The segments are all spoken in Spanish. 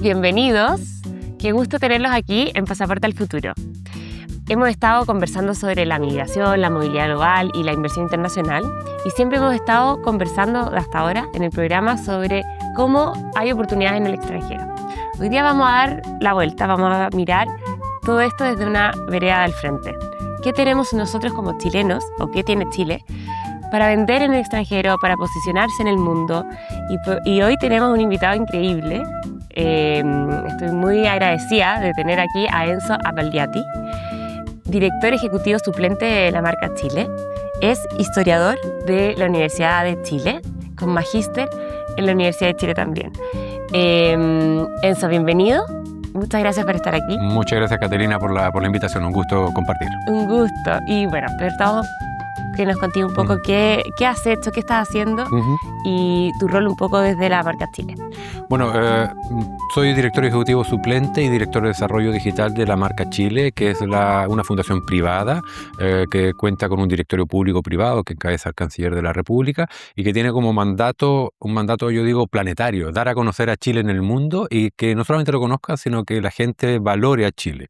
bienvenidos. Qué gusto tenerlos aquí en Pasaporte al Futuro. Hemos estado conversando sobre la migración, la movilidad global y la inversión internacional, y siempre hemos estado conversando hasta ahora en el programa sobre cómo hay oportunidades en el extranjero. Hoy día vamos a dar la vuelta, vamos a mirar todo esto desde una vereda del frente. ¿Qué tenemos nosotros como chilenos, o qué tiene Chile, para vender en el extranjero, para posicionarse en el mundo? Y hoy tenemos un invitado increíble. Estoy muy agradecida de tener aquí a Enzo Abaldiati, director ejecutivo suplente de la marca Chile. Es historiador de la Universidad de Chile, con magíster en la Universidad de Chile también. Enzo, bienvenido. Muchas gracias por estar aquí. Muchas gracias, Caterina, por la invitación. Un gusto compartir. Un gusto. Y bueno, pero todo que nos contigo un poco qué has hecho, qué estás haciendo y tu rol un poco desde la marca Chile. Bueno, soy director ejecutivo suplente y director de desarrollo digital de la marca Chile, que es una fundación privada que cuenta con un directorio público-privado que encabeza el canciller de la República y que tiene como un mandato, yo digo, planetario, dar a conocer a Chile en el mundo y que no solamente lo conozcan, sino que la gente valore a Chile.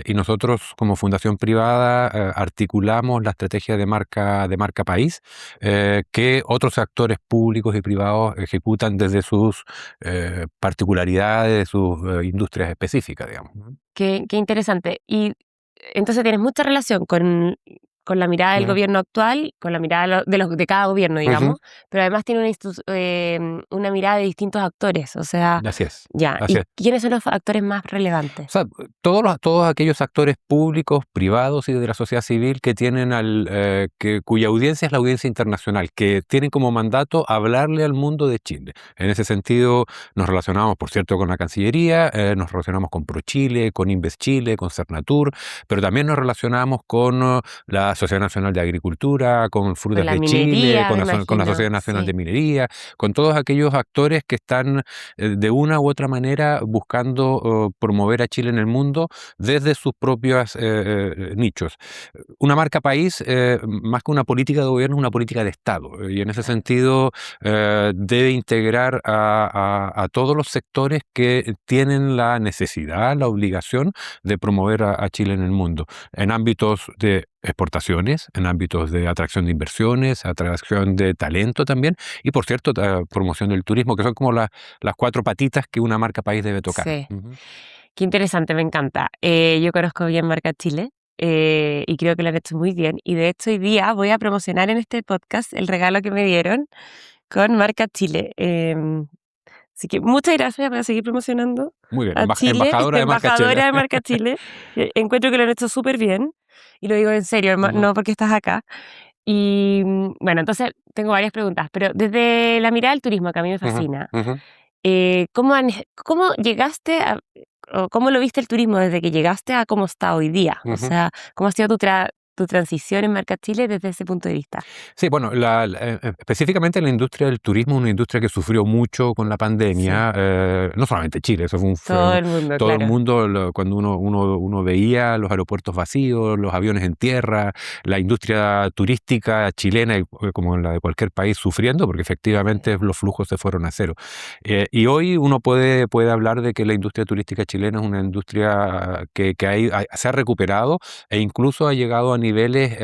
Y nosotros, como fundación privada, articulamos la estrategia de marca país que otros actores públicos y privados ejecutan desde sus particularidades, de sus industrias específicas, digamos. Qué interesante. Y entonces tienes mucha relación con la mirada del gobierno actual, con la mirada de cada gobierno, digamos, pero además tiene una mirada de distintos actores, o sea... Así es. Ya. Así es. ¿Quiénes son los actores más relevantes? O sea, todos aquellos actores públicos, privados y de la sociedad civil que tienen cuya audiencia es la audiencia internacional, que tienen como mandato hablarle al mundo de Chile. En ese sentido, nos relacionamos, por cierto, con la Cancillería, nos relacionamos con ProChile, con Inves Chile, con Cernatur, pero también nos relacionamos con la Sociedad Nacional de Agricultura, con Frutas de Chile, con la Sociedad Nacional de Minería, con todos aquellos actores que están de una u otra manera buscando promover a Chile en el mundo desde sus propios nichos. Una marca país, más que una política de gobierno, es una política de Estado, y en ese sentido debe integrar a todos los sectores que tienen la necesidad, la obligación de promover a Chile en el mundo, en ámbitos de exportaciones, en ámbitos de atracción de inversiones, atracción de talento también, y por cierto, promoción del turismo, que son como las cuatro patitas que una marca país debe tocar. Sí. Qué interesante, me encanta. Yo conozco bien marca Chile y creo que lo han hecho muy bien. Y de hecho hoy día voy a promocionar en este podcast el regalo que me dieron con marca Chile. Así que muchas gracias, voy a seguir promocionando. Muy bien, a Chile, embajadora de marca Chile. Encuentro que lo han hecho súper bien y lo digo en serio, no porque estás acá. Y bueno, entonces tengo varias preguntas, pero desde la mirada del turismo, que a mí me fascina, ¿cómo llegaste o cómo lo viste el turismo desde que llegaste a cómo está hoy día? O sea, ¿cómo ha sido tu transición en marca Chile desde ese punto de vista? Sí, bueno, específicamente la industria del turismo, una industria que sufrió mucho con la pandemia, no solamente Chile, eso fue todo el mundo, todo claro. el mundo, cuando uno veía los aeropuertos vacíos, los aviones en tierra, la industria turística chilena, como la de cualquier país, sufriendo, porque efectivamente los flujos se fueron a cero. Y hoy uno puede hablar de que la industria turística chilena es una industria que se ha recuperado e incluso ha llegado a niveles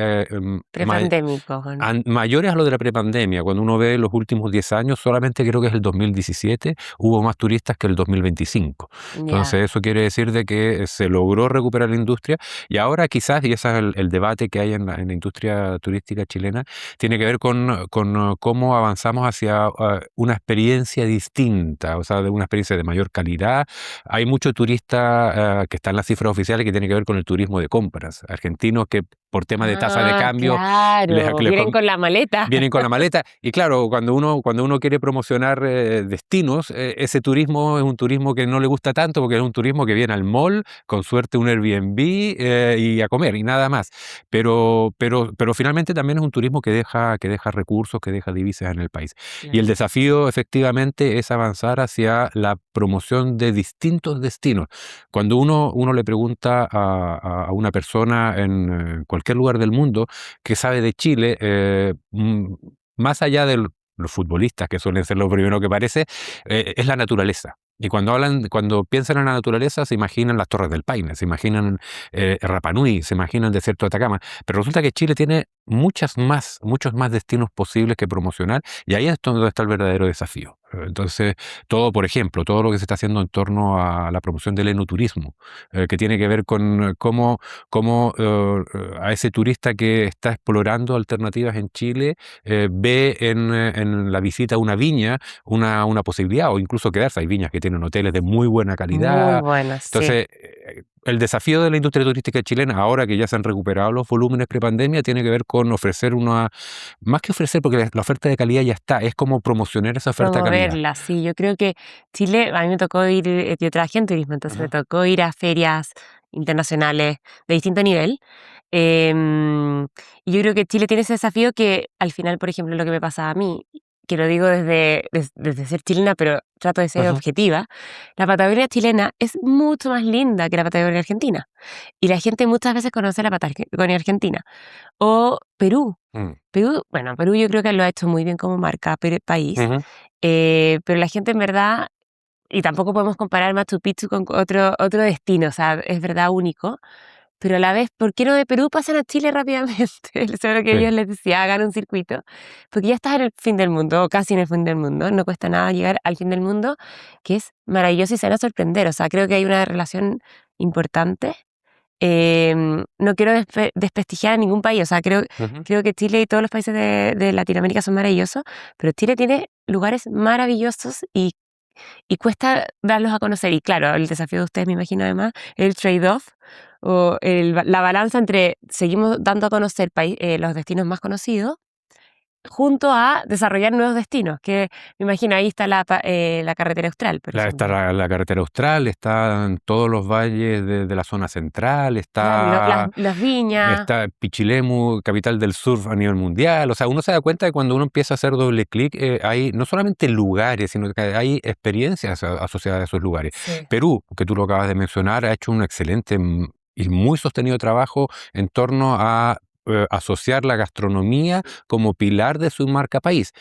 prepandémicos, ¿no? mayores a lo de la prepandemia. Cuando uno ve los últimos 10 años, solamente creo que es el 2017, hubo más turistas que el 2025. Entonces eso quiere decir de que se logró recuperar la industria y ahora quizás, y ese es el debate que hay en la industria turística chilena, tiene que ver con cómo avanzamos hacia una experiencia distinta, o sea, de una experiencia de mayor calidad. Hay mucho turista que está en las cifras oficiales que tiene que ver con el turismo de compras, argentinos que por tema de tasa de cambio. Claro, vienen con la maleta. Vienen con la maleta. Y claro, cuando uno quiere promocionar destinos, ese turismo es un turismo que no le gusta tanto porque es un turismo que viene al mall, con suerte un Airbnb y a comer y nada más. Pero finalmente también es un turismo que deja recursos, que deja divisas en el país. Claro. Y el desafío efectivamente es avanzar hacia la promoción de distintos destinos. Cuando uno le pregunta a una persona en cualquier lugar del mundo que sabe de Chile, más allá de los futbolistas, que suelen ser lo primero que parece, es la naturaleza. Y cuando piensan en la naturaleza, se imaginan las Torres del Paine, se imaginan Rapa Nui, se imaginan el desierto de Atacama. Pero resulta que Chile tiene muchos más destinos posibles que promocionar, y ahí es donde está el verdadero desafío. Entonces, por ejemplo, todo lo que se está haciendo en torno a la promoción del enoturismo, que tiene que ver con cómo a ese turista que está explorando alternativas en Chile ve en la visita a una viña una posibilidad, o incluso quedarse. Hay viñas que tienen hoteles de muy buena Muy calidad. buenas, sí. Entonces, el desafío de la industria turística chilena, ahora que ya se han recuperado los volúmenes prepandemia, tiene que ver con ofrecer más que ofrecer, porque la oferta de calidad ya está, es como promocionar esa oferta de calidad. Promoverla, sí. Yo creo que Chile, a mí me tocó ir, yo trabajé en turismo, entonces me Ajá. tocó ir a ferias internacionales de distinto nivel. em, y yo creo que Chile tiene ese desafío que al final, por ejemplo, lo que me pasa a mí, que lo digo desde ser chilena, pero trato de ser Ajá. objetiva, la Patagonia chilena es mucho más linda que la Patagonia argentina. Y la gente muchas veces conoce la Patagonia argentina. O Perú. Mm. Perú yo creo que lo ha hecho muy bien como marca país, Ujú. pero la gente en verdad, y tampoco podemos comparar Machu Picchu con otro destino, o sea, es verdad único, pero a la vez, ¿por qué no de Perú pasan a Chile rápidamente? Eso es lo que Sí. ellos les decía, hagan un circuito, porque ya estás en el fin del mundo, o casi en el fin del mundo, no cuesta nada llegar al fin del mundo, que es maravilloso y se van a sorprender, o sea, creo que hay una relación importante. No quiero desprestigiar a ningún país, o sea, Ujú. creo que Chile y todos los países de Latinoamérica son maravillosos, pero Chile tiene lugares maravillosos y cuesta darlos a conocer. Y claro, el desafío de ustedes, me imagino además, el trade-off o la balanza entre seguimos dando a conocer los destinos más conocidos junto a desarrollar nuevos destinos, que me imagino ahí está la carretera austral, por Está ejemplo. la carretera austral, están todos los valles de la zona central, Claro, las viñas. está Pichilemu, capital del surf a nivel mundial. O sea, uno se da cuenta de cuando uno empieza a hacer doble clic, hay no solamente lugares, sino que hay experiencias asociadas a esos lugares. Sí. Perú, que tú lo acabas de mencionar, ha hecho un excelente y muy sostenido trabajo en torno a asociar la gastronomía como pilar de su marca país.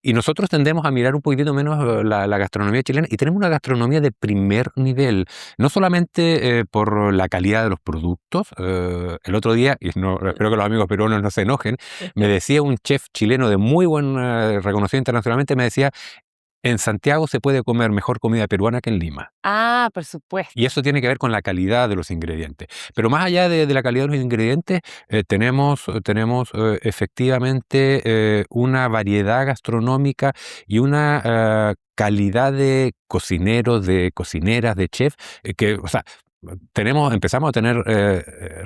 Y nosotros tendemos a mirar un poquitito menos la gastronomía chilena, y tenemos una gastronomía de primer nivel, no solamente por la calidad de los productos. El otro día, y no, espero que los amigos peruanos no se enojen, me decía un chef chileno de muy buen reconocido internacionalmente, me decía, en Santiago se puede comer mejor comida peruana que en Lima. Ah, por Y supuesto. eso tiene que ver con la calidad de los ingredientes. Pero más allá de la calidad de los ingredientes, tenemos efectivamente una variedad gastronómica y una calidad de cocineros, de cocineras, de chefs, o sea, empezamos a tener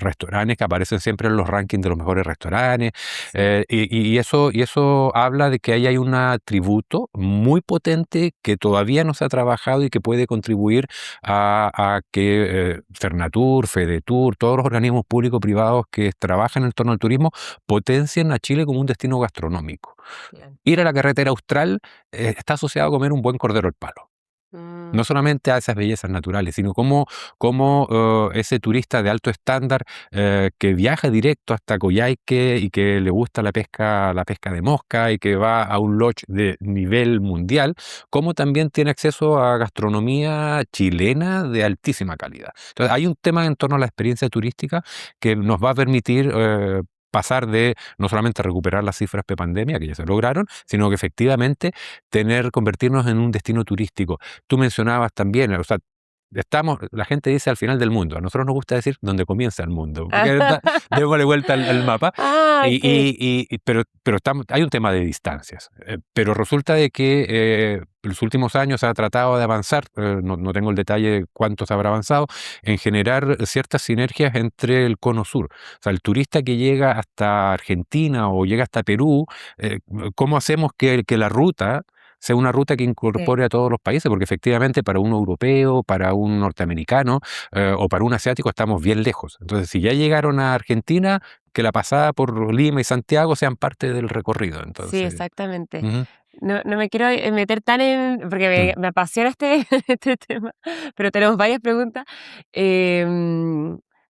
restaurantes que aparecen siempre en los rankings de los mejores restaurantes, Sí, y eso habla de que ahí hay un tributo muy potente que todavía no se ha trabajado y que puede contribuir a que Fernatur, Fedetur, todos los organismos públicos privados que trabajan en torno al turismo potencien a Chile como un destino gastronómico. claro. Ir a la carretera austral está asociado a comer un buen cordero al palo. Mm, No solamente a esas bellezas naturales, sino como ese turista de alto estándar que viaja directo hasta Coyhaique y que le gusta la pesca de mosca y que va a un lodge de nivel mundial, como también tiene acceso a gastronomía chilena de altísima calidad. Entonces, hay un tema en torno a la experiencia turística que nos va a permitir pasar de no solamente recuperar las cifras pre-pandemia, que ya se lograron, sino que efectivamente convertirnos en un destino turístico. Tú mencionabas también, o sea, la gente dice al final del mundo, a nosotros nos gusta decir donde comienza el mundo, porque démosle vuelta al mapa, Ah, ok. pero hay un tema de distancias, pero resulta de que los últimos años se ha tratado de avanzar, no tengo el detalle de cuánto se habrá avanzado, en generar ciertas sinergias entre el cono sur. O sea, el turista que llega hasta Argentina o llega hasta Perú, ¿cómo hacemos que la ruta sea una ruta que Sí, incorpore a todos los países? Porque efectivamente para un europeo, para un norteamericano o para un asiático estamos bien lejos. Entonces, si ya llegaron a Argentina, que la pasada por Lima y Santiago sean parte del recorrido. sí, Entonces, exactamente. ujú, No me quiero meter tan porque mm, me apasiona este tema, pero tenemos varias preguntas.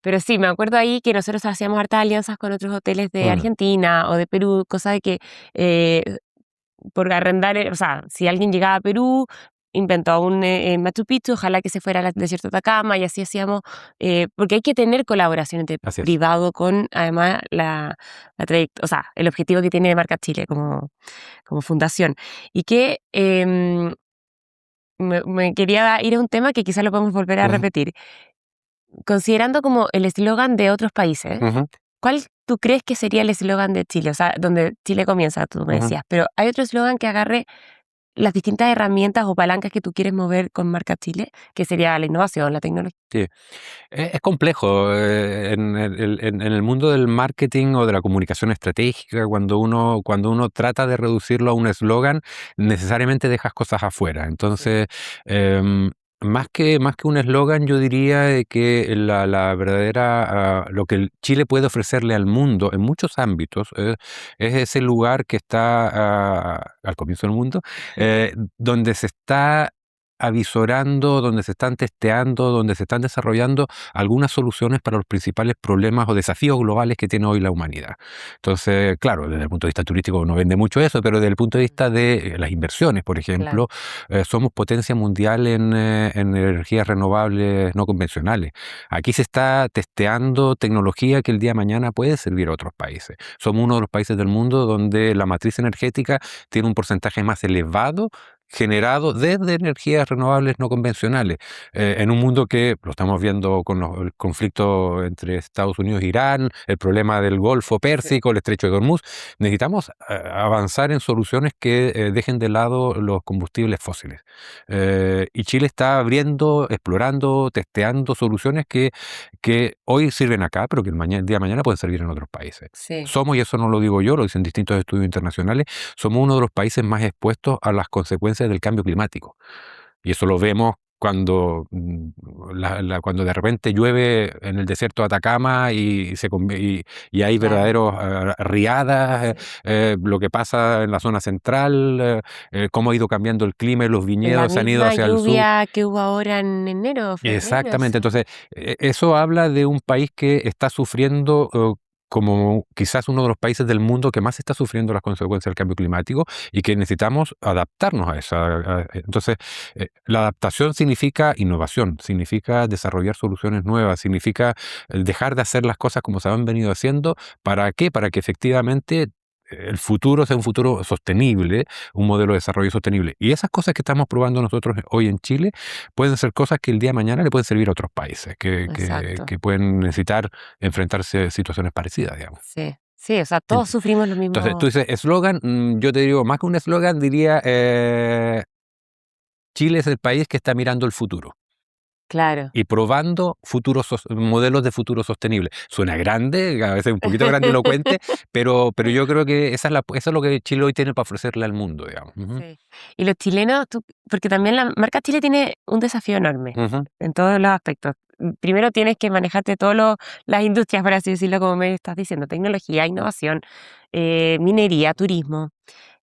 Pero sí, me acuerdo ahí que nosotros hacíamos hartas alianzas con otros hoteles de mm, Argentina o de Perú, cosa de que eh, por arrendar, o sea, si alguien llegaba a Perú, inventó un Machu Picchu, ojalá que se fuera al desierto de Atacama, y así hacíamos, porque hay que tener colaboración entre Así es. privado con, además, o sea, el objetivo que tiene Marca Chile como fundación. Y que me quería ir a un tema que quizás lo podemos volver a Ujú, repetir. Considerando como el eslogan de otros países, ujú, ¿cuál tú crees que sería el eslogan de Chile? O sea, donde Chile comienza, tú me ujú. decías, pero ¿hay otro eslogan que agarre las distintas herramientas o palancas que tú quieres mover con Marca Chile? Que sería la innovación, la tecnología. Sí. Es complejo en el mundo del marketing o de la comunicación estratégica, cuando uno trata de reducirlo a un eslogan, necesariamente dejas cosas afuera. Entonces, em, más que un eslogan, yo diría de que la verdadera, lo que Chile puede ofrecerle al mundo en muchos ámbitos, es ese lugar que está al comienzo del mundo, donde se está avisorando, donde se están testeando, donde se están desarrollando algunas soluciones para los principales problemas o desafíos globales que tiene hoy la humanidad. Entonces, claro, desde el punto de vista turístico no vende mucho eso, pero desde el punto de vista de las inversiones, por Claro. ejemplo, somos potencia mundial en energías renovables no convencionales. Aquí se está testeando tecnología que el día de mañana puede servir a otros países. Somos uno de los países del mundo donde la matriz energética tiene un porcentaje más elevado generado desde energías renovables no convencionales, en un mundo que lo estamos viendo con el conflicto entre Estados Unidos e Irán, el problema del Golfo Pérsico, el Estrecho de Hormuz. Necesitamos avanzar en soluciones que dejen de lado los combustibles fósiles. Y Chile está abriendo, explorando, testeando soluciones que hoy sirven acá, pero que el día de mañana pueden servir en otros países. Sí. Somos, y eso no lo digo yo, lo dicen distintos estudios internacionales, somos uno de los países más expuestos a las consecuencias del cambio climático. Y eso lo vemos cuando, cuando de repente llueve en el desierto de Atacama y hay Claro. verdaderos riadas, lo que pasa en la zona central, cómo ha ido cambiando el clima y los La viñedos se han ido misma hacia el sur. lluvia que hubo ahora en enero, febrero, Exactamente, sí. entonces eso habla de un país que está sufriendo como quizás uno de los países del mundo que más está sufriendo las consecuencias del cambio climático y que necesitamos adaptarnos a eso. Entonces, la adaptación significa innovación, significa desarrollar soluciones nuevas, significa dejar de hacer las cosas como se han venido haciendo. ¿Para qué? Para que efectivamente el futuro sea un futuro sostenible, un modelo de desarrollo sostenible. Y esas cosas que estamos probando nosotros hoy en Chile pueden ser cosas que el día de mañana le pueden servir a otros países, Exacto. que pueden necesitar enfrentarse a situaciones parecidas, digamos. Sí. Sí, o sea, todos sufrimos lo Entonces, tú mismo. dices, eslogan, yo te digo, más que un eslogan, diría, Chile es el país que está mirando el futuro Claro. y probando modelos de futuro sostenible. Suena grande, a veces un poquito grandilocuente, pero yo creo que eso es lo que Chile hoy tiene para ofrecerle al mundo, digamos. Ujú, Sí. Y los chilenos, porque también la marca Chile tiene un desafío enorme ujú, en todos los aspectos. Primero tienes que manejarte todas las industrias, por así decirlo, como me estás diciendo, tecnología, innovación, minería, turismo.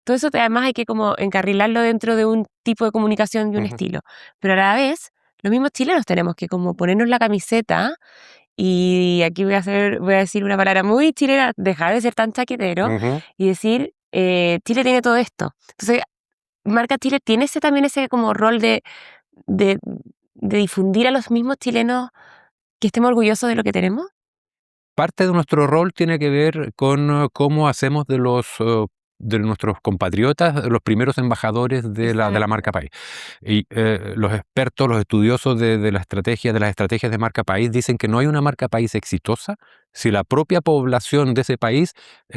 Todo eso además hay que como encarrilarlo dentro de un tipo de comunicación y un ujú, estilo. Pero a la vez, los mismos chilenos tenemos que como ponernos la camiseta y aquí voy a decir una palabra muy chilena, dejar de ser tan chaquetero ujú. y decir, Chile tiene todo esto. Entonces, Marca Chile tiene también ese como rol de, de difundir a los mismos chilenos que estemos orgullosos de lo que tenemos. Parte de nuestro rol tiene que ver con cómo hacemos de nuestros compatriotas los primeros embajadores de la Exacto. marca país. Y los expertos, los estudiosos de las estrategias de marca país dicen que no hay una marca país exitosa si la propia población de ese país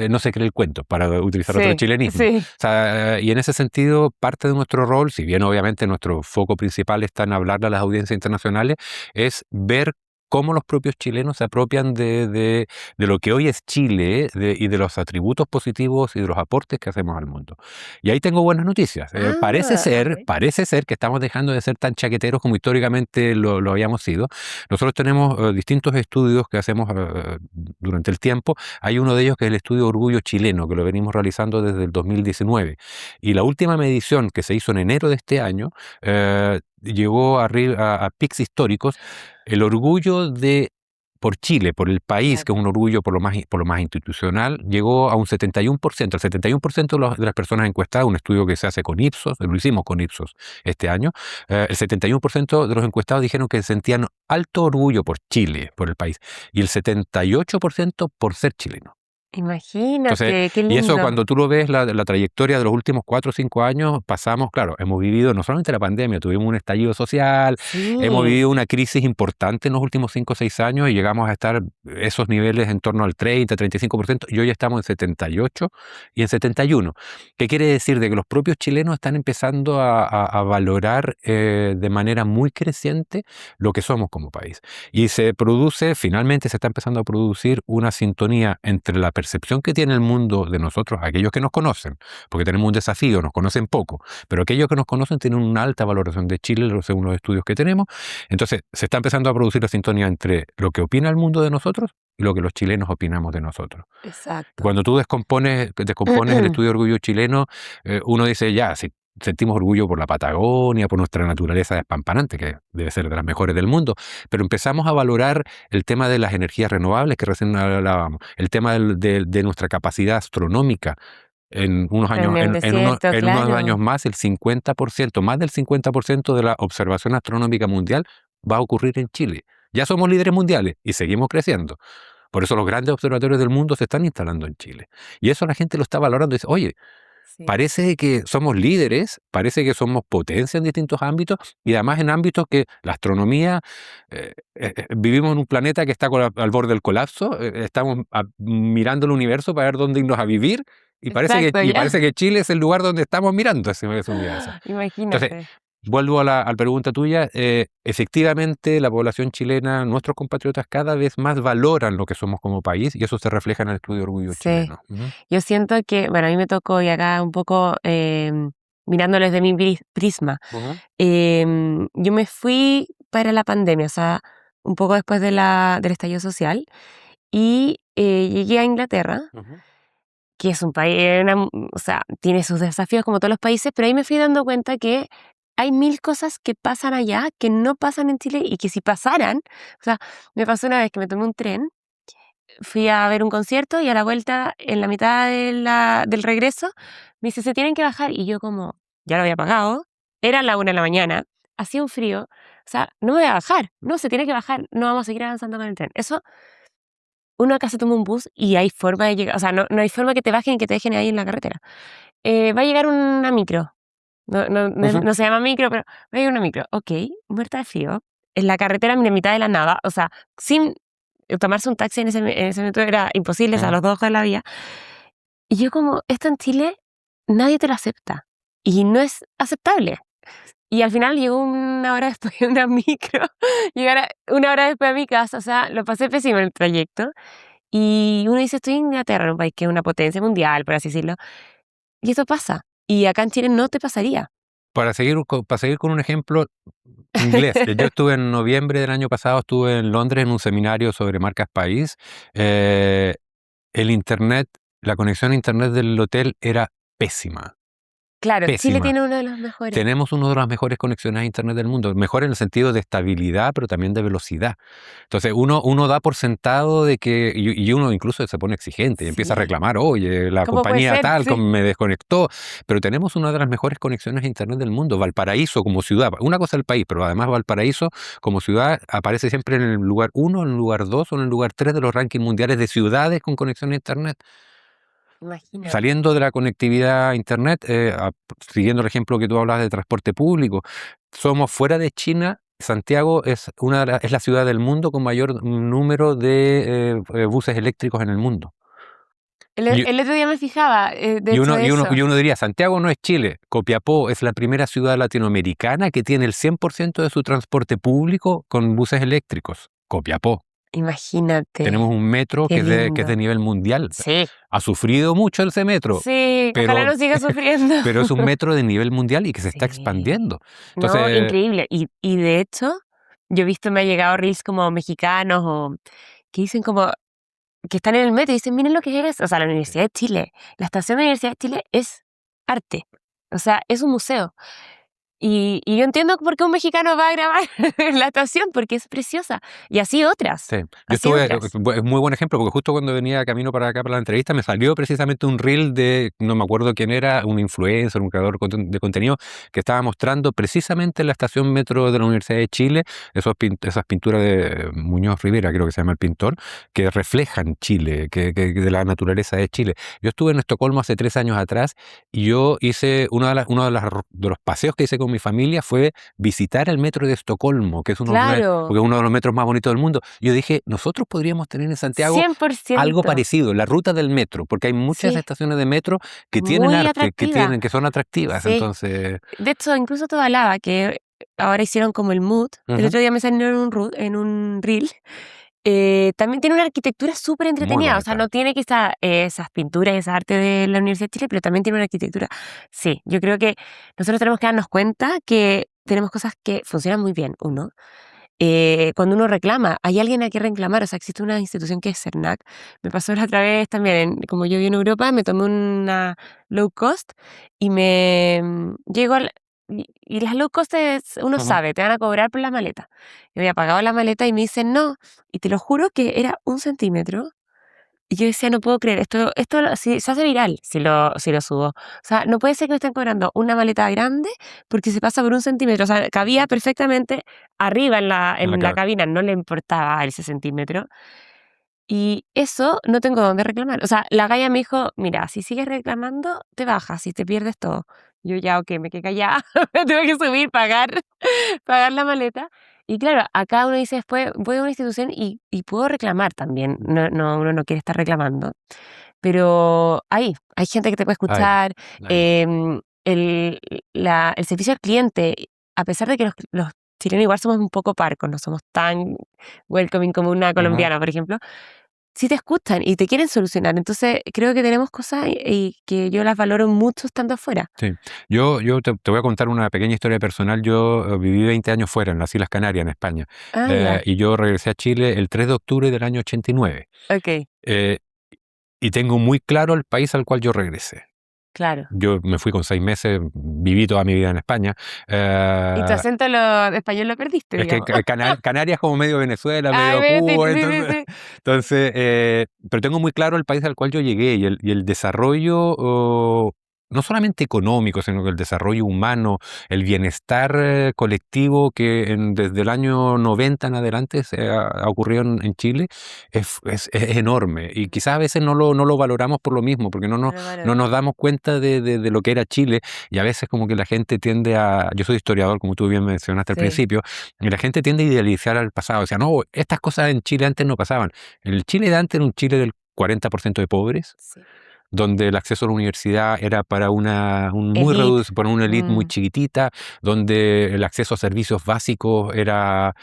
no se cree el cuento, para utilizar otro Sí, chilenismo. O sí. sea, y en ese sentido, parte de nuestro rol, si bien obviamente nuestro foco principal está en hablarle a las audiencias internacionales, es ver cómo los propios chilenos se apropian de lo que hoy es Chile, y de los atributos positivos y de los aportes que hacemos al mundo. Y ahí tengo buenas noticias. Parece Ah, a ser, ver. parece ser que estamos dejando de ser tan chaqueteros como históricamente lo habíamos sido. Nosotros tenemos distintos estudios que hacemos durante el tiempo. Hay uno de ellos que es el estudio Orgullo Chileno, que lo venimos realizando desde el 2019. Y la última medición que se hizo en enero de este año llegó a picos históricos. El orgullo de por Chile, por el país, que es Exacto. un orgullo por lo más institucional, llegó a un 71%. El 71% de las personas encuestadas, un estudio que se hace con Ipsos, lo hicimos con Ipsos este año, el 71% de los encuestados dijeron que sentían alto orgullo por Chile, por el país, y el 78% por ser chileno. Entonces, Imagínate, qué y eso lindo. cuando tú lo ves, la trayectoria de los últimos 4 o 5 años, pasamos, claro, hemos vivido no solamente la pandemia, tuvimos un estallido social, hemos Sí, vivido una crisis importante en los últimos 5 o 6 años y llegamos a estar esos niveles en torno al 30, 35%, y hoy ya estamos en 78 y en 71. ¿Qué quiere decir? De que los propios chilenos están empezando a valorar de manera muy creciente lo que somos como país. Y finalmente se está empezando a producir una sintonía entre la percepción que tiene el mundo de nosotros, aquellos que nos conocen, porque tenemos un desafío, nos conocen poco, pero aquellos que nos conocen tienen una alta valoración de Chile, según los estudios que tenemos. Entonces, se está empezando a producir la sintonía entre lo que opina el mundo de nosotros y lo que los chilenos opinamos de nosotros. exacto. Cuando tú descompones el estudio de orgullo chileno, uno dice, ya, si sentimos orgullo por la Patagonia, por nuestra naturaleza despampanante, que debe ser de las mejores del mundo, pero empezamos a valorar el tema de las energías renovables, que recién hablábamos, el tema de nuestra capacidad astronómica. En unos años, En el desierto, en unos años claro. más, más del 50% de la observación astronómica mundial va a ocurrir en Chile. Ya somos líderes mundiales y seguimos creciendo. Por eso los grandes observatorios del mundo se están instalando en Chile. Y eso la gente lo está valorando. Dice, oye, Sí, parece que somos líderes, parece que somos potencia en distintos ámbitos, y además en ámbitos que la astronomía, vivimos en un planeta que está al borde del colapso, estamos mirando el universo para ver dónde irnos a vivir, exacto, y ya. parece que Chile es el lugar donde estamos mirando ese universo. Entonces, Imagínate. vuelvo a la pregunta tuya. Efectivamente, la población chilena, nuestros compatriotas, cada vez más valoran lo que somos como país, y eso se refleja en el estudio de orgullo Sí, chileno. Ujú. yo siento que, bueno, a mí me tocó y acá un poco mirándolo desde mi prisma. Ujú. Yo me fui para la pandemia, o sea, un poco después del estallido social, y llegué a Inglaterra, Ujú. que es un país, o sea, tiene sus desafíos como todos los países, pero ahí me fui dando cuenta que hay mil cosas que pasan allá que no pasan en Chile y que si pasaran, o sea, me pasó una vez que me tomé un tren, fui a ver un concierto y a la vuelta, en la mitad del regreso, me dice, se tienen que bajar. Y yo como, ya lo había pagado, era la 1 de la mañana, hacía un frío, o sea, no me voy a bajar, no, se tiene que bajar, no vamos a seguir avanzando con el tren. Eso, uno acá se toma un bus y hay forma de llegar, o sea, no hay forma que te bajen y que te dejen ahí en la carretera. Va a llegar una micro, Ujú. no se llama micro, pero va a llegar una micro, ok, muerta de frío, en la carretera, en mitad de la nada, o sea, sin tomarse un taxi en ese momento era imposible, o sea, a Ujú. los 2 ojos de la vía. Y yo como, esto en Chile nadie te lo acepta y no es aceptable. Y al final llegó 1 hora después de una micro, llegar 1 hora después a mi casa, o sea, lo pasé pésimo en el trayecto. Y uno dice, estoy en Inglaterra, en un país que es una potencia mundial, por así decirlo, y eso pasa. Y acá en Chile no te pasaría. Para seguir con un ejemplo inglés, yo estuve en noviembre del año pasado, estuve en Londres en un seminario sobre marcas país. eh, el internet, la conexión a internet del hotel era pésima, Claro, Chile pésima. tiene uno de los mejores. Tenemos una de las mejores conexiones a internet del mundo, mejor en el sentido de estabilidad, pero también de velocidad. Entonces uno da por sentado de que, y uno incluso se pone exigente y empieza a Sí. reclamar, oye, la ¿Cómo puede compañía ser? tal Sí. me desconectó, pero tenemos una de las mejores conexiones a internet del mundo. Valparaíso como ciudad, una cosa es el país, pero además Valparaíso como ciudad aparece siempre en el lugar 1, en el lugar 2 o en el lugar 3 de los rankings mundiales de ciudades con conexión a internet. Imagínate. Saliendo de la conectividad a internet, siguiendo el ejemplo que tú hablas de transporte público, somos fuera de China. Santiago es es la ciudad del mundo con mayor número de buses eléctricos en el mundo. Y, El otro día me fijaba, de y hecho, uno, y, uno, eso. y uno diría, Santiago no es Chile, Copiapó es la primera ciudad latinoamericana que tiene el 100% de su transporte público con buses eléctricos. Copiapó. Tenemos Imagínate, un metro qué que es de lindo. nivel mundial. Sí, Ha sufrido mucho ese metro, sí, ojalá pero no siga sufriendo. pero es un metro de nivel mundial y que se está Sí. expandiendo. No, Entonces, increíble. Y de hecho, yo he visto, me ha llegado reels como mexicanos o que dicen como que están en el metro y dicen, miren lo que es eso. O sea, la Universidad de Chile, la estación de la Universidad de Chile es arte. O sea, es un museo. Y yo entiendo por qué un mexicano va a grabar la estación, porque es preciosa. Y así otras. Sí. Yo Así estuve, otras. es muy buen ejemplo, porque justo cuando venía camino para acá para la entrevista me salió precisamente un reel de, no me acuerdo quién era, un influencer, un creador de contenido, que estaba mostrando precisamente la estación metro de la Universidad de Chile, esas pinturas de Muñoz Rivera, creo que se llama el pintor, que reflejan Chile, de la naturaleza de Chile. Yo estuve en Estocolmo hace 3 años atrás y yo hice, de los paseos que hice con mi familia fue visitar el metro de Estocolmo, que es Claro, porque es uno de los metros más bonitos del mundo. Yo dije, nosotros podríamos tener en Santiago algo 100%. parecido, la ruta del metro, porque hay muchas Sí, estaciones de metro que tienen muy arte, atractiva. que son atractivas. Sí. Entonces, De hecho, incluso toda Lava, que ahora hicieron como el mood, el ujú, otro día me salió en un reel, también tiene una arquitectura súper muy entretenida. O sea, bonita. no tiene quizá esas pinturas y esa arte de la Universidad de Chile, pero también tiene una arquitectura. Sí, yo creo que nosotros tenemos que darnos cuenta que tenemos cosas que funcionan muy bien, uno. Cuando uno reclama, hay alguien a quien reclamar, o sea, existe una institución que es CERNAC. Me pasó la otra vez también, como yo vivo en Europa, me tomé una low cost y llego y las low cost uno Ujú. sabe, te van a cobrar por la maleta. Yo había pagado la maleta y me dicen no, y te lo juro que era 1 centímetro. Y yo decía, no puedo creer, se hace viral si lo subo. O sea, no puede ser que me estén cobrando una maleta grande porque se pasa por 1 centímetro. O sea, cabía perfectamente arriba en En la la cabeza. cabina, no le importaba ese centímetro. Y eso no tengo dónde reclamar. O sea, la galla me dijo, mira, si sigues reclamando, te bajas y te pierdes todo. Yo ya, ok, me quedé callada, me tuve que subir, pagar la maleta. Y claro, acá uno dice después, voy a una institución y puedo reclamar también. Uno no quiere estar reclamando. Pero hay gente que te puede Ay, escuchar. ay. El servicio al cliente, a pesar de que los chilenos igual somos un poco parcos, no somos tan welcoming como una Ujú. colombiana, por ejemplo, sí te escuchan y te quieren solucionar. Entonces, creo que tenemos cosas y que yo las valoro mucho estando afuera. Sí. Yo te voy a contar una pequeña historia personal. Yo viví 20 años fuera, en las Islas Canarias, en España. Ah, ya. Y yo regresé a Chile el 3 de octubre del año 89. Ok, Eh, y tengo muy claro el país al cual yo regresé. claro. Yo me fui con 6 meses, viví toda mi vida en España. Y tu Eh, acento de español lo perdiste, es que digamos. Canarias es como medio Venezuela, Ay, medio voy a decir, Cuba, sí, sí, entonces, sí. pero tengo muy claro el país al cual yo llegué y el desarrollo, no solamente económico, sino que el desarrollo humano, el bienestar colectivo que desde el año 90 en adelante ha ocurrido en Chile es enorme. Y quizás a veces no lo valoramos por lo mismo, porque No lo no valoro. nos damos cuenta de lo que era Chile. Y a veces como que la gente tiende yo soy historiador, como tú bien mencionaste al Sí. principio, y la gente tiende a idealizar al pasado. O sea, no, estas cosas en Chile antes no pasaban. El Chile de antes era un Chile del 40% de pobres, Sí. donde el acceso a la universidad era para un muy Elite. reducido, para una élite muy Mm, chiquitita, donde el acceso a servicios básicos era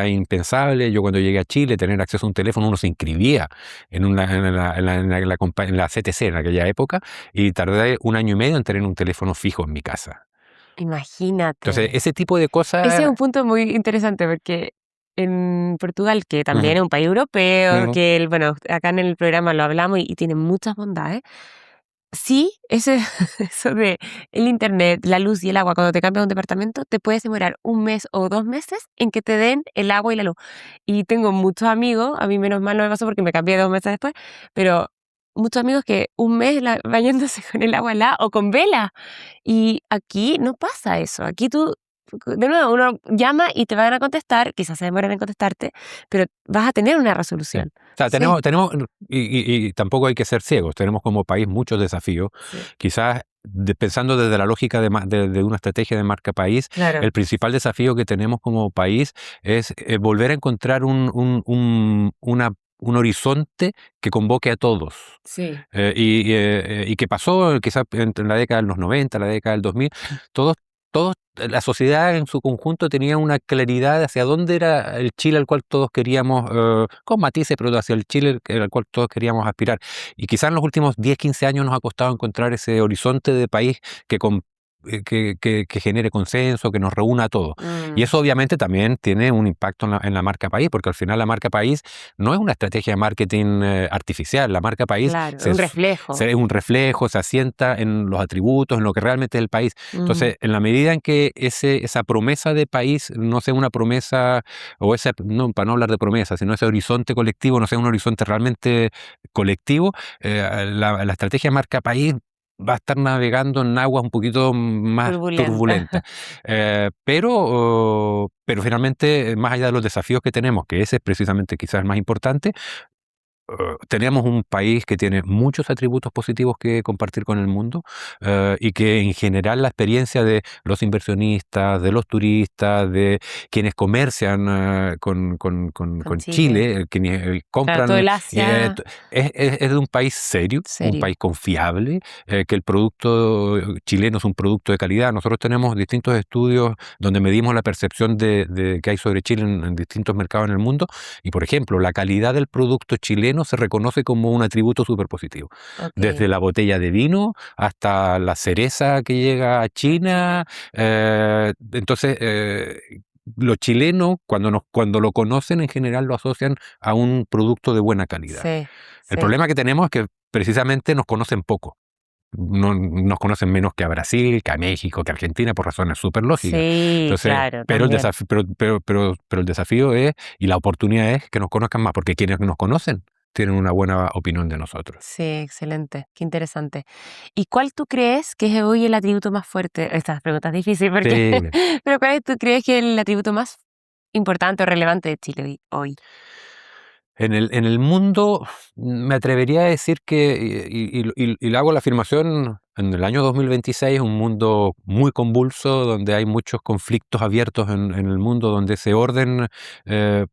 impensable. Yo cuando llegué a Chile, tener acceso a un teléfono, uno se inscribía en la CTC en aquella época, y tardé 1 año y medio en tener un teléfono fijo en mi casa. Entonces, imagínate. ese tipo de Ese es cosas. un punto muy interesante porque en Portugal, que Ujú, también es un país europeo, ujú. que bueno, acá en el programa lo hablamos y tiene muchas bondades. Sí, eso de el internet, la luz y el agua, cuando te cambias de un departamento, te puedes demorar 1 mes o 2 meses en que te den el agua y la luz. Y tengo muchos amigos, a mí menos mal no me pasó porque me cambié 2 meses después, pero muchos amigos que 1 mes bañándose con el agua helada o con vela. Y aquí no pasa eso. Aquí tú, de nuevo, uno llama y te van a contestar, quizás se demoran en contestarte, pero vas a tener una Sí. resolución. O sea, Sí, y tampoco hay que ser ciegos, tenemos como país muchos desafíos. sí, Quizás pensando desde la lógica de una estrategia de marca país, claro. el principal desafío que tenemos como país es volver a encontrar un horizonte que convoque a todos. Sí. Y que pasó quizás entre la década de los 90, la década del 2000, todos, la sociedad en su conjunto tenía una claridad hacia dónde era el Chile al cual todos queríamos, con matices, pero hacia el Chile al cual todos queríamos aspirar. Y quizás en los últimos 10, 15 años nos ha costado encontrar ese horizonte de país que que genere consenso, que nos reúna a todos. Y eso obviamente también tiene un impacto en la marca país, porque al final la marca país no es una estrategia de marketing artificial. La marca país Claro, un reflejo. es un reflejo, se asienta en los atributos, en lo que realmente es el país. Entonces, en la medida en que esa promesa de país no sea una promesa, o ese, no, para no hablar de promesa, sino ese horizonte colectivo no sea un horizonte realmente colectivo, la estrategia de marca país va a estar navegando en aguas un poquito más turbulentas. Pero finalmente, más allá de los desafíos que tenemos, que ese es precisamente quizás el más importante, tenemos un país que tiene muchos atributos positivos que compartir con el mundo, y que en general la experiencia de los inversionistas, de los turistas, de quienes comercian con Chile, quienes Claro, compran, todo el Asia. es de un país serio, un país confiable, que el producto chileno es un producto de calidad. Nosotros tenemos distintos estudios donde medimos la percepción que hay sobre Chile en distintos mercados en el mundo, y por ejemplo, la calidad del producto chileno se reconoce como un atributo súper positivo. Desde la botella de vino hasta la cereza que llega a China. Entonces, los chilenos, cuando lo conocen, en general lo asocian a un producto de buena calidad. El problema que tenemos es que precisamente nos conocen poco. No, nos conocen menos que a Brasil, que a México, que a Argentina, por razones súper lógicas. Sí, entonces, claro. Pero el desafío es, y la oportunidad es que nos conozcan más, porque quienes nos conocen tienen una buena opinión de nosotros. Sí, excelente, qué interesante. ¿Y cuál tú crees que es hoy el atributo más fuerte? Esta pregunta es difícil, porque, pero ¿cuál tú crees que es el atributo más importante o relevante de Chile hoy? En el mundo, me atrevería a decir que, y le hago la afirmación, en el año 2026, un mundo muy convulso, donde hay muchos conflictos abiertos en el mundo, donde ese orden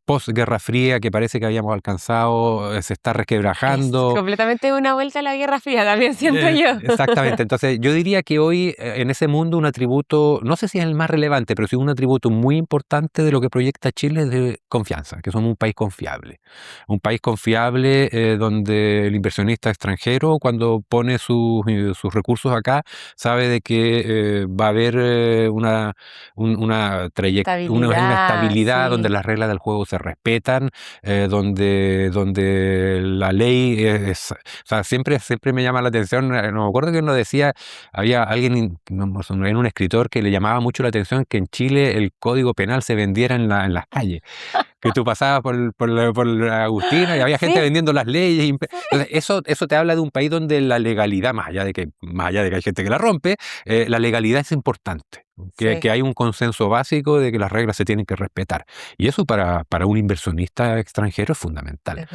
post-Guerra Fría que parece que habíamos alcanzado se está Es resquebrajando. completamente una vuelta a la Guerra Fría, también siento yo. Exactamente. Entonces, yo diría que hoy, en ese mundo, un atributo, no sé si es el más relevante, pero sí un atributo muy importante de lo que proyecta Chile es de confianza, que somos un país confiable. Un país confiable, donde el inversionista extranjero, cuando pone sus recursos acá, sabe de que va a haber una estabilidad, donde las reglas del juego se respetan, donde la ley o sea, siempre me llama la atención. No me acuerdo quién lo decía. Había alguien, un escritor, que le llamaba mucho la atención que en Chile el código penal se vendiera en las calles. Que tú pasabas por la Agustina y había gente vendiendo las leyes. Entonces, eso te habla de un país donde la legalidad, más allá de que hay gente que la rompe, la legalidad es importante. Que hay un consenso básico de que las reglas se tienen que respetar. Y eso para un inversionista extranjero es fundamental.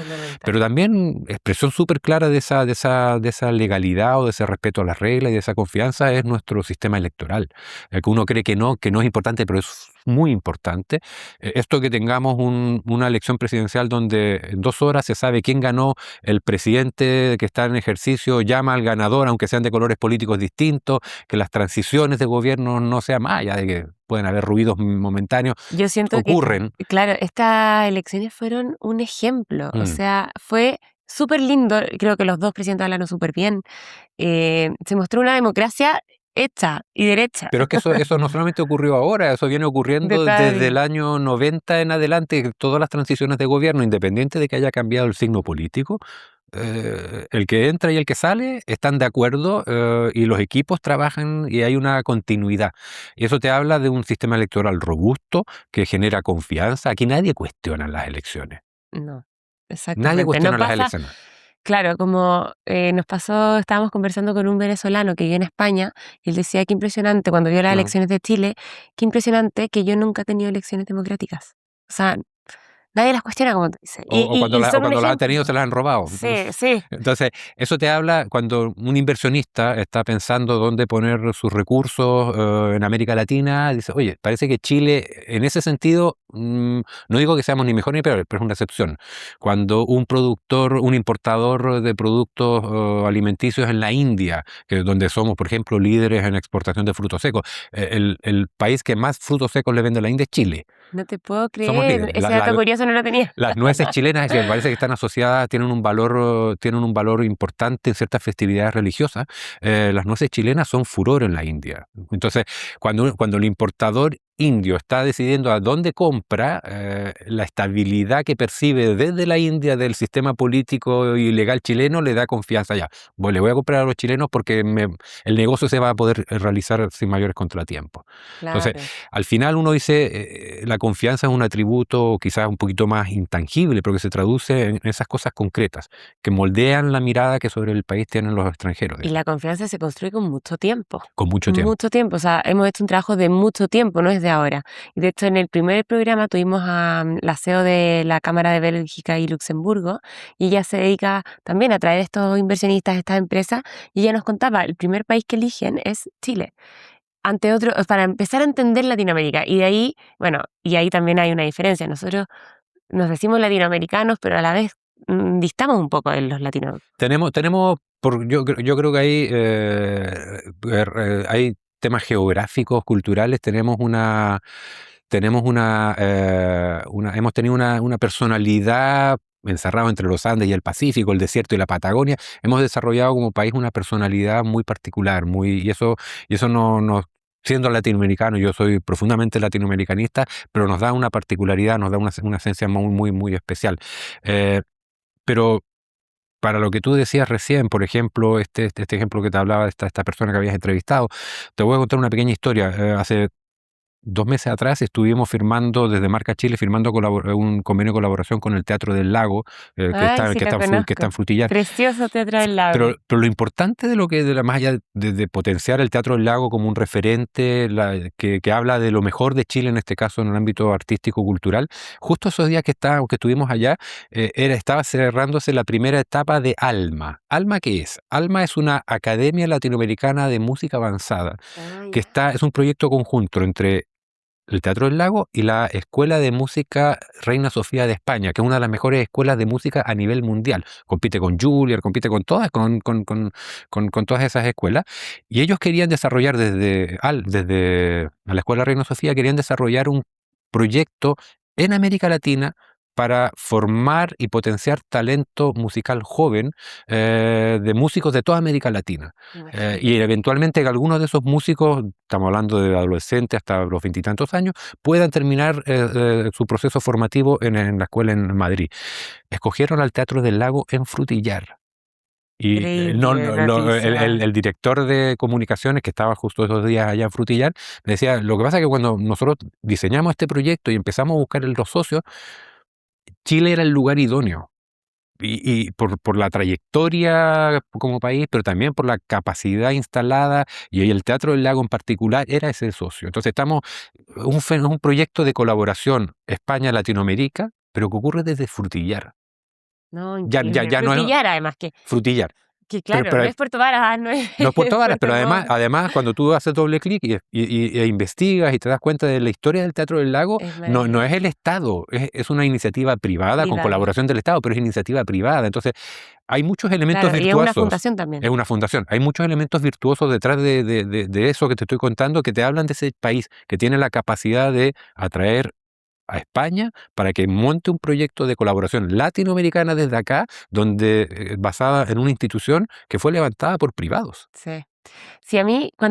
Pero también expresión súper clara de esa legalidad o de ese respeto a las reglas y de esa confianza es nuestro sistema electoral. Que uno cree que no es importante, pero es muy importante. Esto que tengamos una elección presidencial donde en 2 horas se sabe quién ganó, el presidente que está en ejercicio llama al ganador, aunque sean de colores políticos distintos, que las transiciones de gobierno no sean más allá de que pueden haber ruidos momentáneos. Yo siento ocurren. Que, claro, estas elecciones fueron un ejemplo. O sea, fue súper lindo. Creo que los dos presidentes hablaron súper bien. Se mostró una democracia hecha y derecha. Pero es que eso no solamente ocurrió ahora, eso viene ocurriendo desde el año 90 en adelante. Todas las transiciones de gobierno, independiente de que haya cambiado el signo político, el que entra y el que sale están de acuerdo, y los equipos trabajan y hay una continuidad. Y eso te habla de un sistema electoral robusto que genera confianza. Aquí nadie cuestiona las elecciones. No, exactamente. Nadie cuestiona las elecciones. Claro, como nos pasó, estábamos conversando con un venezolano que vive en España, y él decía, qué impresionante, cuando vio las elecciones de Chile, qué impresionante que yo nunca he tenido elecciones democráticas. O sea, nadie las cuestiona, como tú dices. O cuando las han tenido, se las han robado. Sí. Entonces, eso te habla cuando un inversionista está pensando dónde poner sus recursos en América Latina. Dice, oye, parece que Chile, en ese sentido, no digo que seamos ni mejor ni peor, pero es una excepción. Cuando un importador de productos alimenticios en la India, que es donde somos, por ejemplo, líderes en exportación de frutos secos, el país que más frutos secos le vende a la India es Chile. No te puedo Somos creer. líderes. Ese dato curioso no lo tenía. Las nueces chilenas, que me parece que están asociadas, tienen un valor importante en ciertas festividades religiosas. Las nueces chilenas son furor en la India. Entonces, cuando el importador indio está decidiendo a dónde compra, la estabilidad que percibe desde la India del sistema político y legal chileno le da confianza ya. Le voy a comprar a los chilenos porque el negocio se va a poder realizar sin mayores contratiempos. Entonces, Claro. al final uno dice, la confianza es un atributo quizás un poquito más intangible, pero que se traduce en esas cosas concretas, que moldean la mirada que sobre el país tienen los extranjeros, Y la confianza se construye con mucho tiempo. con mucho tiempo. Mucho tiempo. O sea, hemos hecho un trabajo de mucho tiempo, no es de ahora. Y de hecho, en el primer programa tuvimos a la CEO de la Cámara de Bélgica y Luxemburgo, y ella se dedica también a traer estos inversionistas, estas empresas, y ella nos contaba, el primer país que eligen es Chile. Ante otro, para empezar a entender Latinoamérica. Y de ahí, bueno, y ahí también hay una diferencia. Nosotros nos decimos latinoamericanos, pero a la vez distamos un poco de los latinos. Yo creo que hay temas geográficos, culturales, hemos tenido una personalidad encerrado entre los Andes y el Pacífico, el desierto y la Patagonia. Hemos desarrollado como país una personalidad muy particular, y eso no, siendo latinoamericano, yo soy profundamente latinoamericanista, pero nos da una particularidad, nos da una esencia muy, muy, muy especial. Pero para lo que tú decías recién, por ejemplo, este ejemplo que te hablaba de esta persona que habías entrevistado, te voy a contar una pequeña historia. Hace 2 meses atrás estuvimos firmando, desde Marca Chile, un convenio de colaboración con el Teatro del Lago, que Ay, sí lo que está conozco. en Frutillar. Precioso Teatro del Lago. Pero lo importante más allá de potenciar el Teatro del Lago como un referente que habla de lo mejor de Chile, en este caso en el ámbito artístico-cultural, justo esos días que estuvimos allá, estaba cerrándose la primera etapa de ALMA. ¿ALMA qué es? ALMA es una Academia Latinoamericana de Música Avanzada, Ay, es un proyecto conjunto entre el Teatro del Lago y la Escuela de Música Reina Sofía de España, que es una de las mejores escuelas de música a nivel mundial. Compite con Juilliard, compite con todas, con todas esas escuelas. Y ellos querían desarrollar desde la Escuela Reina Sofía, querían desarrollar un proyecto en América Latina para formar y potenciar talento musical joven, de músicos de toda América Latina. Y imagínate. eventualmente que algunos de esos músicos, estamos hablando de adolescentes hasta los 20 y tantos años, puedan terminar su proceso formativo en la escuela en Madrid. Escogieron al Teatro del Lago en Frutillar. Y Increíble noticia. el director de comunicaciones, que estaba justo esos días allá en Frutillar, me decía, lo que pasa es que cuando nosotros diseñamos este proyecto y empezamos a buscar los socios, Chile era el lugar idóneo. Y por la trayectoria como país, pero también por la capacidad instalada, y el Teatro del Lago en particular era ese socio. Entonces es un proyecto de colaboración España-Latinoamérica, pero que ocurre desde Frutillar. No, increíble. Ya no es Frutillar, además, Frutillar. que Pero, claro, no pero es Puerto Varas, no es no es Puerto Varas, Puerto pero Montt, además cuando tú haces doble clic e investigas y te das cuenta de la historia del Teatro del Lago, es no es maravilloso. el Estado, es una iniciativa privada con Privada. colaboración del Estado, pero es iniciativa privada. Entonces, hay muchos elementos Claro, y es una virtuosos. fundación también. Es una fundación. Hay muchos elementos virtuosos detrás de eso que te estoy contando, que te hablan de ese país que tiene la capacidad de atraer a España para que monte un proyecto de colaboración latinoamericana desde acá, basada en una institución que fue levantada por privados. Sí. Sí, a mí, yo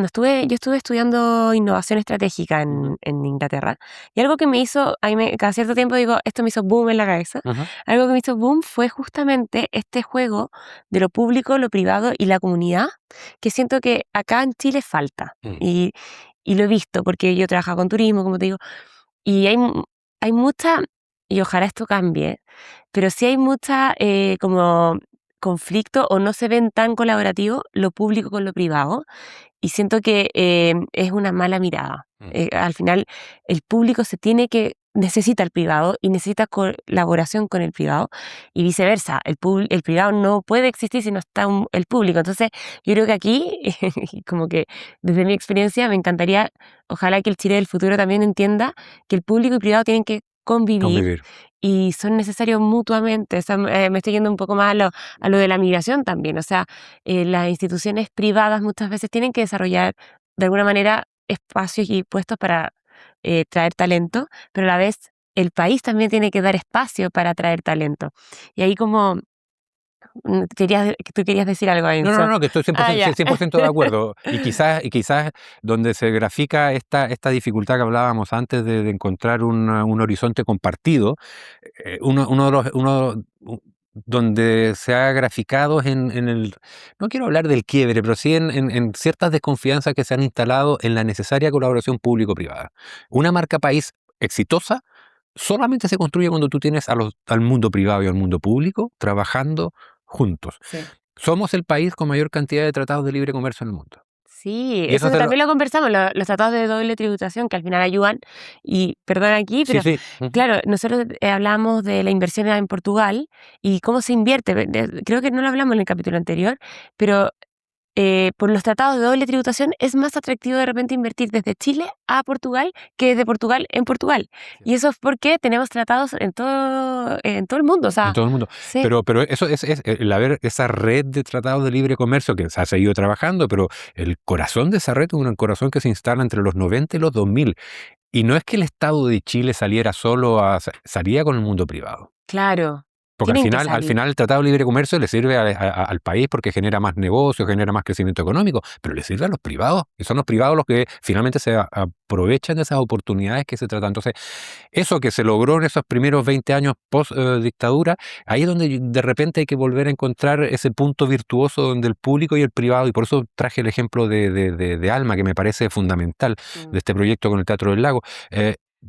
estuve estudiando innovación estratégica Ujú, en Inglaterra, y algo que me hizo, cada cierto tiempo digo, esto me hizo boom en la cabeza, ujú, algo que me hizo boom fue justamente este juego de lo público, lo privado y la comunidad, que siento que acá en Chile falta, mm. y lo he visto, porque yo trabajo con turismo, como te digo, y hay mucha, y ojalá esto cambie, pero sí hay mucha como conflicto o no se ven tan colaborativos lo público con lo privado y siento que es una mala mirada. Mm. Al final el público necesita el privado y necesita colaboración con el privado y viceversa. El privado no puede existir si no está el público. Entonces yo creo que aquí, como que desde mi experiencia, me encantaría, ojalá que el Chile del futuro también entienda que el público y privado tienen que convivir Convivir. y son necesarios mutuamente. O sea, me estoy yendo un poco más a lo de la migración también. O sea, las instituciones privadas muchas veces tienen que desarrollar de alguna manera espacios y puestos para traer talento, pero a la vez el país también tiene que dar espacio para atraer talento. Y ahí como tú querías decir algo, Enzo. No, que estoy 100% de acuerdo. Y quizás donde se grafica esta dificultad que hablábamos antes de encontrar un horizonte compartido, donde se ha graficado en el, no quiero hablar del quiebre, pero sí en ciertas desconfianzas que se han instalado en la necesaria colaboración público-privada. Una marca país exitosa solamente se construye cuando tú tienes al mundo privado y al mundo público trabajando juntos. Sí. Somos el país con mayor cantidad de tratados de libre comercio en el mundo. Sí, eso también lo conversamos, los tratados de doble tributación que al final ayudan, y perdón aquí, pero Sí. claro, nosotros hablamos de la inversión en Portugal y cómo se invierte, creo que no lo hablamos en el capítulo anterior, pero por los tratados de doble tributación es más atractivo de repente invertir desde Chile a Portugal que desde Portugal en Portugal. Sí. Y eso es porque tenemos tratados en todo el mundo. O sea, en todo el mundo. Sí. Pero eso es el haber esa red de tratados de libre comercio que se ha seguido trabajando, pero el corazón de esa red es un corazón que se instala entre los 90 y los 2000. Y no es que el Estado de Chile saliera salía con el mundo privado. Claro. Porque al final el Tratado de Libre Comercio le sirve al país porque genera más negocio, genera más crecimiento económico, pero le sirve a los privados, y son los privados los que finalmente se aprovechan de esas oportunidades que se tratan. Entonces, eso que se logró en esos primeros 20 años post-dictadura, ahí es donde de repente hay que volver a encontrar ese punto virtuoso donde el público y el privado, y por eso traje el ejemplo de Alma, que me parece fundamental, de este proyecto con el Teatro del Lago.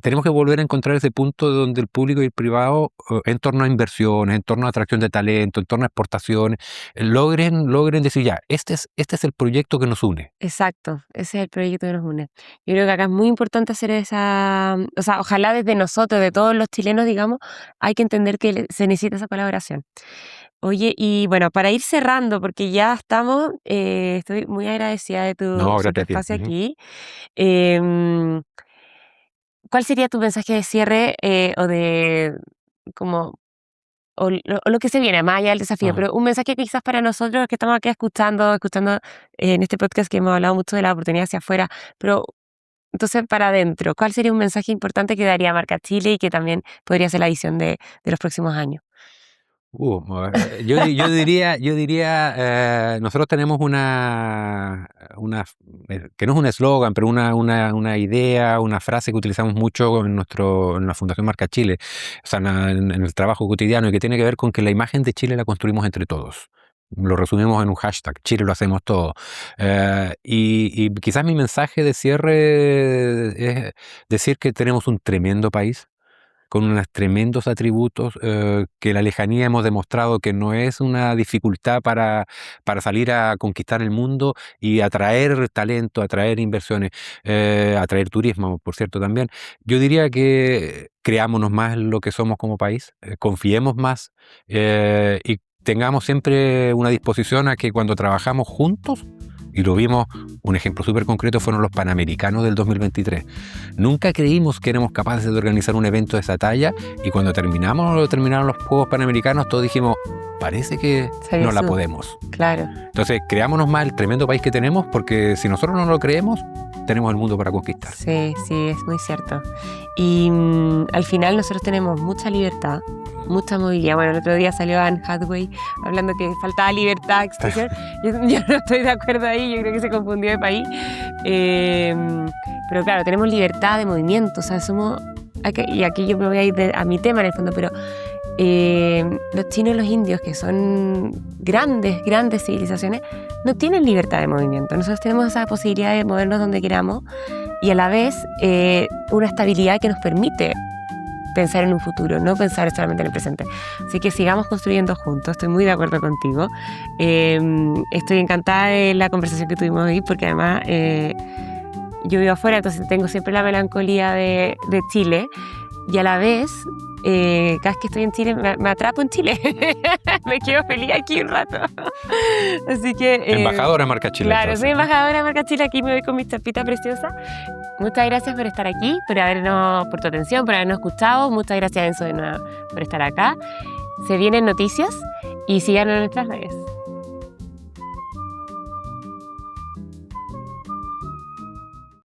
Tenemos que volver a encontrar ese punto donde el público y el privado, en torno a inversiones, en torno a atracción de talento, en torno a exportaciones, logren decir ya, este es el proyecto que nos une. Exacto, ese es el proyecto que nos une. Yo creo que acá es muy importante hacer o sea, ojalá desde nosotros, de todos los chilenos, digamos, hay que entender que se necesita esa colaboración. Oye, y bueno, para ir cerrando, porque ya estamos, estoy muy agradecida de tu espacio aquí. ¿Cuál sería tu mensaje de cierre o lo que se viene, más allá del desafío, pero un mensaje que quizás para nosotros que estamos aquí escuchando en este podcast que hemos hablado mucho de la oportunidad hacia afuera, pero entonces para adentro, ¿cuál sería un mensaje importante que daría Marca Chile y que también podría ser la visión de los próximos años? Yo diría, nosotros tenemos que no es un eslogan, pero una idea, una frase que utilizamos mucho en la Fundación Marca Chile, o sea, en el trabajo cotidiano, y que tiene que ver con que la imagen de Chile la construimos entre todos. Lo resumimos en un hashtag, Chile lo hacemos todo. Y quizás mi mensaje de cierre es decir que tenemos un tremendo país, con unos tremendos atributos, que la lejanía hemos demostrado que no es una dificultad para salir a conquistar el mundo y atraer talento, atraer inversiones, atraer turismo, por cierto, también. Yo diría que creámonos más en lo que somos como país, confiemos más, y tengamos siempre una disposición a que cuando trabajamos juntos, y lo vimos, un ejemplo súper concreto fueron los Panamericanos del 2023. Nunca creímos que éramos capaces de organizar un evento de esa talla, y cuando terminaron los Juegos Panamericanos, todos dijimos, parece que no la podemos. Claro. Entonces, creámonos más el tremendo país que tenemos, porque si nosotros no lo creemos, tenemos el mundo para conquistar. Sí, es muy cierto. Y al final nosotros tenemos mucha libertad, mucha movilidad. Bueno, el otro día salió Anne Hathaway hablando que faltaba libertad, expresión. Yo no estoy de acuerdo ahí, yo creo que se confundió de país. Pero claro, tenemos libertad de movimiento, o sea, y aquí yo me voy a ir a mi tema en el fondo, pero los chinos y los indios, que son grandes civilizaciones, no tienen libertad de movimiento. Nosotros tenemos esa posibilidad de movernos donde queramos y a la vez una estabilidad que nos permite pensar en un futuro, no pensar solamente en el presente. Así que sigamos construyendo juntos, estoy muy de acuerdo contigo. Estoy encantada de la conversación que tuvimos hoy, porque además yo vivo afuera, entonces tengo siempre la melancolía de Chile, y a la vez cada vez que estoy en Chile me atrapo en Chile. Me quedo feliz aquí un rato. Así que embajadora de Marca Chile. Claro, entonces. soy embajadora de Marca Chile. Aquí me voy con mi chapita preciosa. Muchas gracias por estar aquí, por tu atención, por habernos escuchado. Muchas gracias, Enzo, de nuevo, por estar acá. Se vienen noticias y síganos en nuestras redes.